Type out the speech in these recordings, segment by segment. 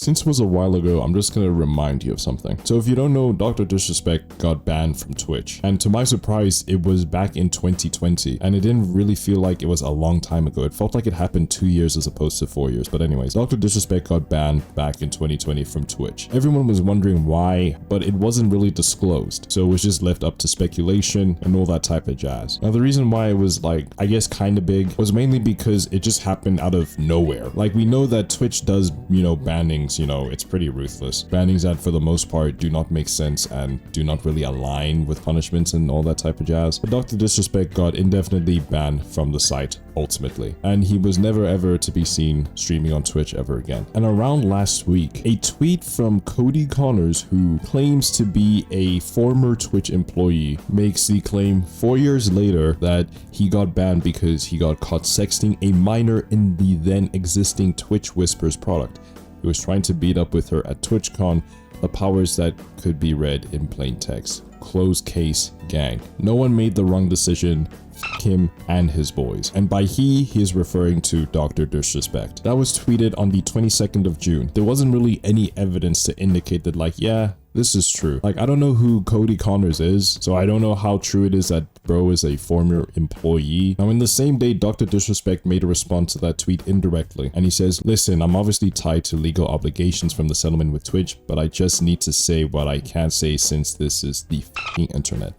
Since it was a while ago, I'm just gonna remind you of something. So if you don't know, Dr. Disrespect got banned from Twitch. And to my surprise, it was back in 2020. And it didn't really feel like it was a long time ago. It felt like it happened 2 years as opposed to 4 years. But anyways, Dr. Disrespect got banned back in 2020 from Twitch. Everyone was wondering why, but it wasn't really disclosed. So it was just left up to speculation and all that type of jazz. Now, the reason why it was like, I guess kind of big was mainly because it just happened out of nowhere. Like, we know that Twitch does, bannings, it's pretty ruthless. Bannings that for the most part do not make sense and do not really align with punishments and all that type of jazz. But Dr. Disrespect got indefinitely banned from the site ultimately, and he was never ever to be seen streaming on Twitch ever again. And around last week, a tweet from Cody Connors, who claims to be a former Twitch employee, makes the claim 4 years later that he got banned because he got caught sexting a minor in the then existing Twitch Whispers product. He was trying to beat up with her at TwitchCon, the powers that could be read in plain text. Close case, gang. No one made the wrong decision. F him and his boys. And by he is referring to Dr. Disrespect. That was tweeted on the 22nd of June. There wasn't really any evidence to indicate that, like, yeah, this is true. Like, I don't know who Cody Connors is, so I don't know how true it is that bro is a former employee. Now, in the same day, Dr. Disrespect made a response to that tweet indirectly, and he says, listen, I'm obviously tied to legal obligations from the settlement with Twitch, but I just need to say what I can't say since this is the f***ing internet.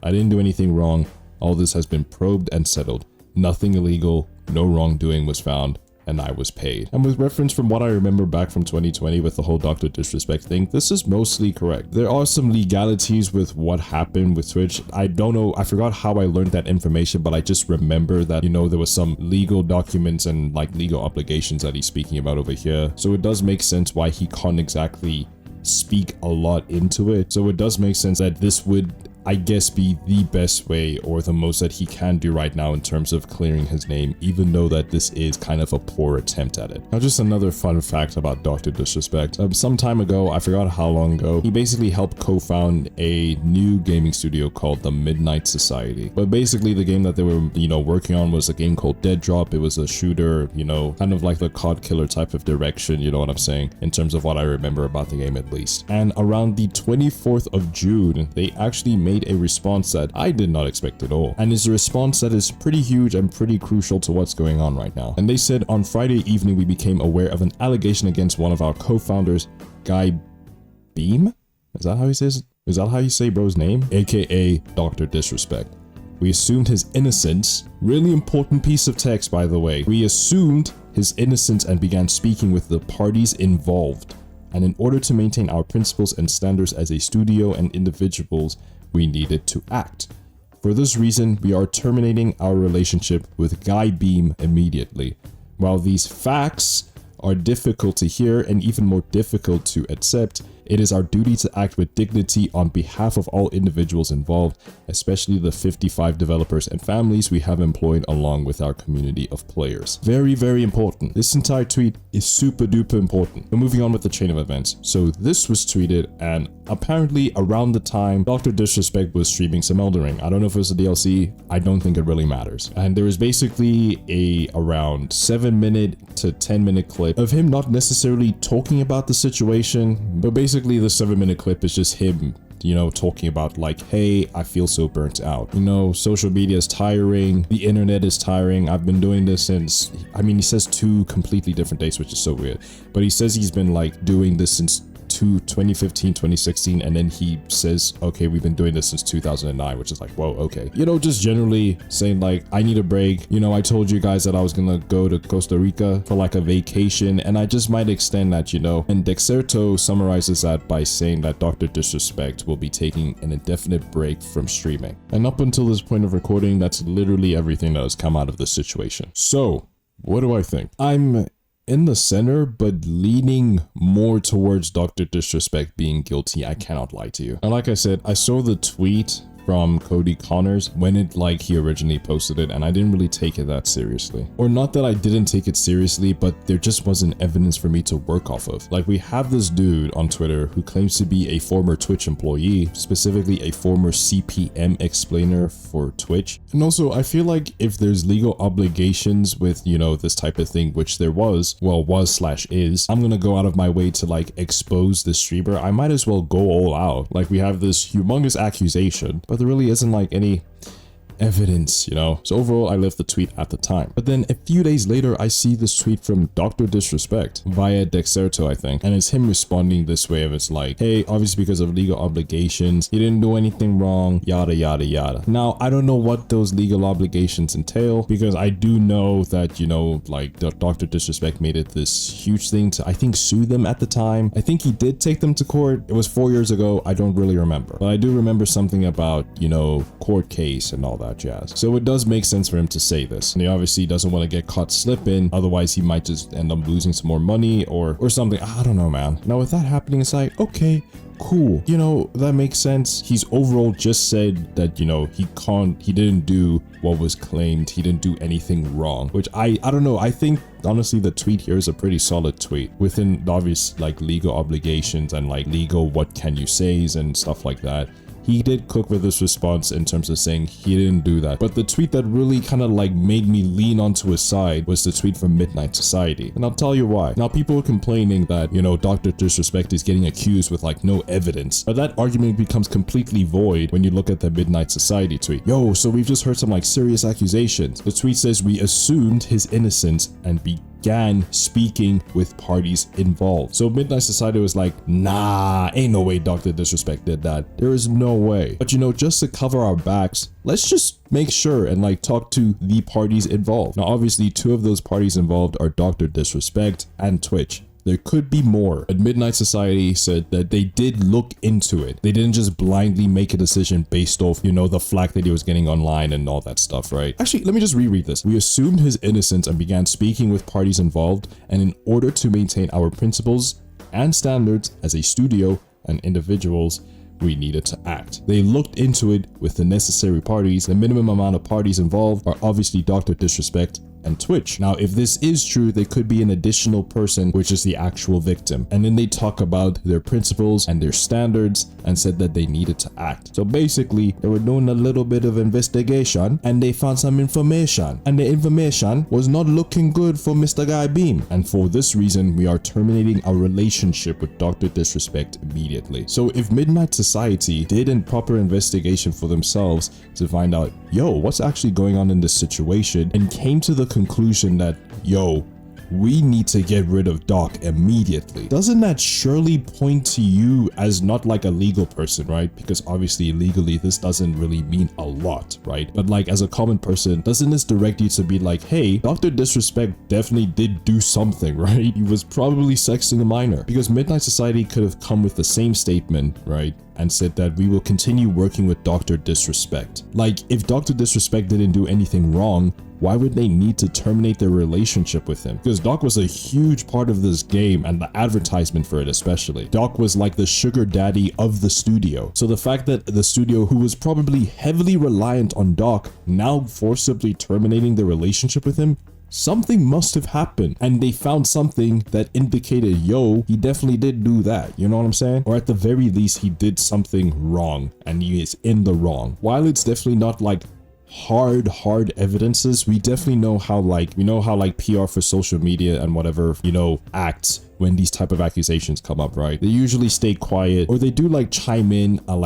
I didn't do anything wrong. All this has been probed and settled. Nothing illegal, no wrongdoing was found, and I was paid. And with reference from what I remember back from 2020 with the whole Dr. Disrespect thing, this is mostly correct. There are some legalities with what happened with Twitch. I don't know, I forgot how I learned that information, but I just remember that, there was some legal documents and like legal obligations that he's speaking about over here. So it does make sense why he can't exactly speak a lot into it. So it does make sense that this would, I guess, be the best way or the most that he can do right now in terms of clearing his name, even though that this is kind of a poor attempt at it. Now, just another fun fact about Dr. Disrespect. Some time ago, I forgot how long ago, he basically helped co-found a new gaming studio called the Midnight Society. But basically the game that they were, working on was a game called Dead Drop. It was a shooter, kind of like the COD killer type of direction, you know what I'm saying, in terms of what I remember about the game at least. And around the 24th of June, they actually made a response that I did not expect at all. And it's a response that is pretty huge and pretty crucial to what's going on right now. And they said, on Friday evening, we became aware of an allegation against one of our co-founders, Guy Beam? Is that how he says? Is that how you say bro's name? AKA Dr. Disrespect. We assumed his innocence. Really important piece of text, by the way. We assumed his innocence and began speaking with the parties involved. And in order to maintain our principles and standards as a studio and individuals, we needed to act. For this reason, we are terminating our relationship with Guy Beam immediately. While these facts are difficult to hear and even more difficult to accept, it is our duty to act with dignity on behalf of all individuals involved, especially the 55 developers and families we have employed along with our community of players. Very, very important. This entire tweet is super duper important. But moving on with the chain of events. So this was tweeted, and apparently around the time Dr. Disrespect was streaming some Elden Ring. I don't know if it was a DLC. I don't think it really matters. And there was basically a around 7-minute to 10-minute clip of him not necessarily talking about the situation, but basically the 7-minute clip is just him, talking about like, hey, I feel so burnt out. Social media is tiring. The internet is tiring. I've been doing this since, he says 2 completely different dates, which is so weird. But he says he's been like doing this since 2015, 2016, and then he says, okay, we've been doing this since 2009, which is like, whoa, okay. Just generally saying like, I need a break. I told you guys that I was gonna go to Costa Rica for like a vacation, and I just might extend that, And Dexerto summarizes that by saying that Dr. Disrespect will be taking an indefinite break from streaming. And up until this point of recording, that's literally everything that has come out of this situation. So, what do I think? I'm in the center, but leaning more towards Dr. Disrespect being guilty. I cannot lie to you. And like I said, I saw the tweet from Cody Connors when he originally posted it, and I didn't really take it that seriously. Or not that I didn't take it seriously, but there just wasn't evidence for me to work off of. Like, we have this dude on Twitter who claims to be a former Twitch employee, specifically a former CPM explainer for Twitch. And also, I feel like if there's legal obligations with, this type of thing, which there was / is, I'm gonna go out of my way to expose the streamer. I might as well go all out. Like, we have this humongous accusation, but there really isn't any evidence, So overall, I left the tweet at the time. But then a few days later, I see this tweet from Dr. Disrespect via Dexerto, I think. And it's him responding this way of it's like, hey, obviously because of legal obligations, he didn't do anything wrong, yada, yada, yada. Now, I don't know what those legal obligations entail, because I do know that, Dr. Disrespect made it this huge thing to, I think, sue them at the time. I think he did take them to court. It was 4 years ago. I don't really remember. But I do remember something about, court case and all that jazz. So it does make sense for him to say this. And he obviously doesn't want to get caught slipping, otherwise he might just end up losing some more money or something. I don't know, man. Now with that happening, it's like, okay, cool, that makes sense. He's overall just said that, he didn't do what was claimed. He didn't do anything wrong, which I don't know. I think honestly the tweet here is a pretty solid tweet within the obvious legal obligations and legal what can you says and stuff like that. He did cook with this response in terms of saying he didn't do that. But the tweet that really kind of made me lean onto his side was the tweet from Midnight Society. And I'll tell you why. Now, people are complaining that, Dr. Disrespect is getting accused with no evidence. But that argument becomes completely void when you look at the Midnight Society tweet. Yo, so we've just heard some serious accusations. The tweet says we assumed his innocence and began speaking with parties involved. So Midnight Society was like, nah, ain't no way Dr. Disrespect did that. There is no way. But just to cover our backs, let's just make sure and talk to the parties involved. Now, obviously, two of those parties involved are Dr. Disrespect and Twitch. There could be more, but Midnight Society said that they did look into it. They didn't just blindly make a decision based off, the flack that he was getting online and all that stuff, right? Actually, let me just reread this. We assumed his innocence and began speaking with parties involved, and in order to maintain our principles and standards as a studio and individuals, we needed to act. They looked into it with the necessary parties. The minimum amount of parties involved are obviously Dr. Disrespect and Twitch. Now, if this is true, there could be an additional person, which is the actual victim. And then they talk about their principles and their standards and said that they needed to act. So basically, they were doing a little bit of investigation and they found some information. And the information was not looking good for Mr. Guy Beam. And for this reason, we are terminating our relationship with Dr. Disrespect immediately. So if Midnight Society did a proper investigation for themselves to find out, yo, what's actually going on in this situation, and came to the conclusion that, yo, we need to get rid of Doc immediately, doesn't that surely point to you as not a legal person, right? Because obviously legally this doesn't really mean a lot, right? But as a common person, doesn't this direct you to be hey, Dr. Disrespect definitely did do something, right? He was probably sexting a minor. Because Midnight Society could have come with the same statement, right? And said that we will continue working with Dr. Disrespect. If Dr. Disrespect didn't do anything wrong, why would they need to terminate their relationship with him? Because Doc was a huge part of this game and the advertisement for it especially. Doc was the sugar daddy of the studio. So the fact that the studio, who was probably heavily reliant on Doc, now forcibly terminating the relationship with him, something must have happened, and they found something that indicated, yo, he definitely did do that. You know what I'm saying? Or at the very least, he did something wrong and he is in the wrong. While it's definitely not hard evidences, we definitely know how PR for social media and whatever, acts when these type of accusations come up, right? They usually stay quiet, or they do chime in a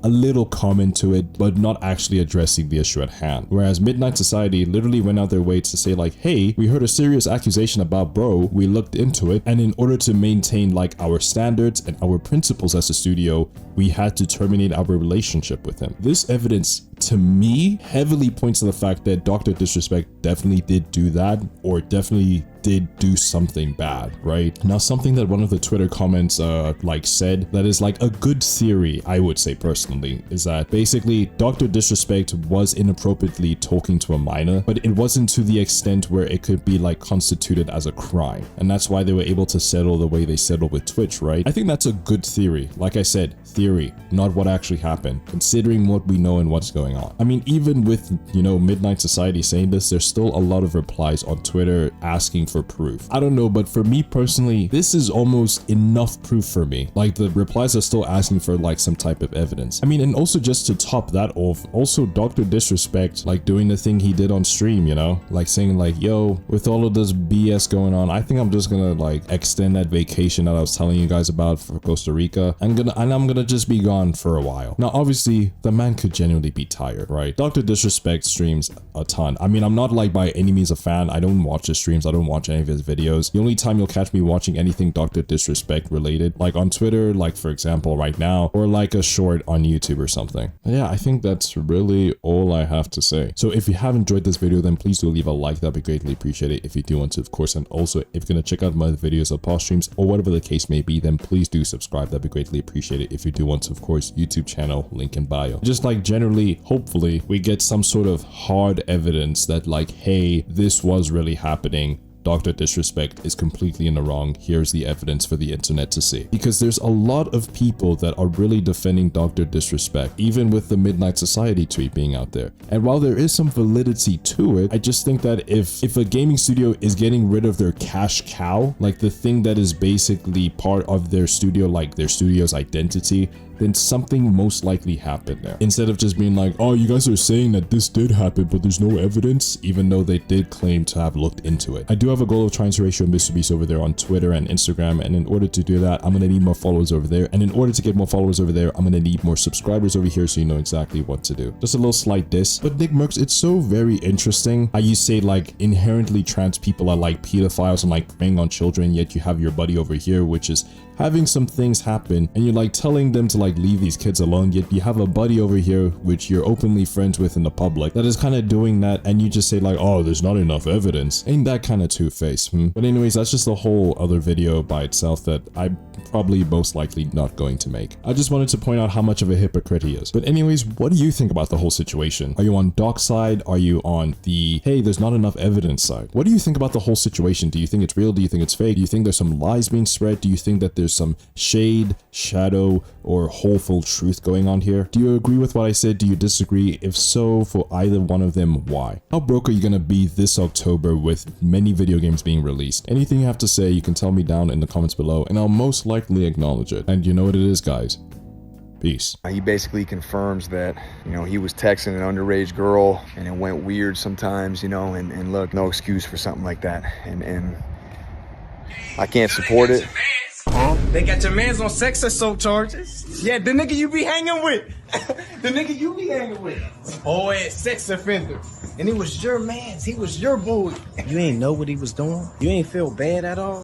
little comment to it, but not actually addressing the issue at hand. Whereas Midnight Society literally went out their way to say hey, we heard a serious accusation about bro, we looked into it, and in order to maintain our standards and our principles as a studio, we had to terminate our relationship with him. This evidence, to me, heavily points to the fact that Dr. Disrespect definitely did do that, or definitely did do something bad, right? Now, something that one of the Twitter comments said that is like a good theory, I would say personally, is that basically Dr. Disrespect was inappropriately talking to a minor, but it wasn't to the extent where it could be like constituted as a crime. And that's why they were able to settle the way they settled with Twitch, right? I think that's a good theory. Like I said, theory, not what actually happened, considering what we know and what's going on. I mean, even with, you know, Midnight Society saying this, there's still a lot of replies on Twitter asking for proof. I don't know, but for me personally, this is almost enough proof for me. Like, the replies are still asking for like some type of evidence. I mean, and also just to top that off, also Dr. Disrespect, like doing the thing he did on stream, you know, like saying like, yo, with all of this BS going on, I think I'm just gonna like extend that vacation that I was telling you guys about for Costa Rica. I'm gonna just be gone for a while. Now, obviously, the man could genuinely be tired, right? Dr. Disrespect streams a ton. I mean, I'm not like by any means a fan. I don't watch his streams. I don't watch any of his videos. The only time you'll catch me watching anything Dr. Disrespect related, like on Twitter, like for example, right now, or like a short on YouTube or something. But yeah, I think that's really all I have to say. So if you have enjoyed this video, then please do leave a like. That'd be greatly appreciated if you do want to, of course. And also, if you're gonna check out my videos or past streams or whatever the case may be, then please do subscribe. That'd be greatly appreciated if you do want to, of course. YouTube channel, link in bio. Just like generally, hopefully, we get some sort of hard evidence that like, hey, this was really happening. Dr. Disrespect is completely in the wrong. Here's the evidence for the internet to see. Because there's a lot of people that are really defending Dr. Disrespect, even with the Midnight Society tweet being out there. And while there is some validity to it, I just think that if a gaming studio is getting rid of their cash cow, like the thing that is basically part of their studio, like their studio's identity, then something most likely happened there. Instead of just being like, oh, you guys are saying that this did happen, but there's no evidence, even though they did claim to have looked into it. I do have a goal of trying to ratio Mr. Beast over there on Twitter and Instagram, and in order to do that, I'm gonna need more followers over there. And in order to get more followers over there, I'm gonna need more subscribers over here so you know exactly what to do. Just a little slight diss. But Nick Mercs, it's so very interesting how you say like inherently trans people are like pedophiles and like preying on children, yet you have your buddy over here, which is having some things happen, and you're like telling them to like leave these kids alone, yet you have a buddy over here which you're openly friends with in the public that is kind of doing that, and you just say like, oh, there's not enough evidence. Ain't that kind of two-faced? But anyways, that's just a whole other video by itself that I'm probably most likely not going to make. I just wanted to point out how much of a hypocrite he is. But anyways, what do you think about the whole situation? Are you on Doc's side? Are you on the, hey, there's not enough evidence side? What do you think about the whole situation? Do you think it's real? Do you think it's fake? Do you think there's some lies being spread? Do you think that there's some shade, shadow, or wholeful truth going on here? Do you agree with what I said? Do you disagree? If so, for either one of them, why? How broke are you gonna be this October with many video games being released? Anything you have to say, you can tell me down in the comments below, and I'll most likely acknowledge it. And you know what it is, guys. Peace. He basically confirms that, you know, he was texting an underage girl and it went weird sometimes, you know, and look, no excuse for something like that. And I can't support it. They got your mans on sex assault charges. Yeah, the nigga you be hanging with. The nigga you be hanging with. Oh, yeah, sex offender. And he was your mans. He was your boy. You ain't know what he was doing? You ain't feel bad at all?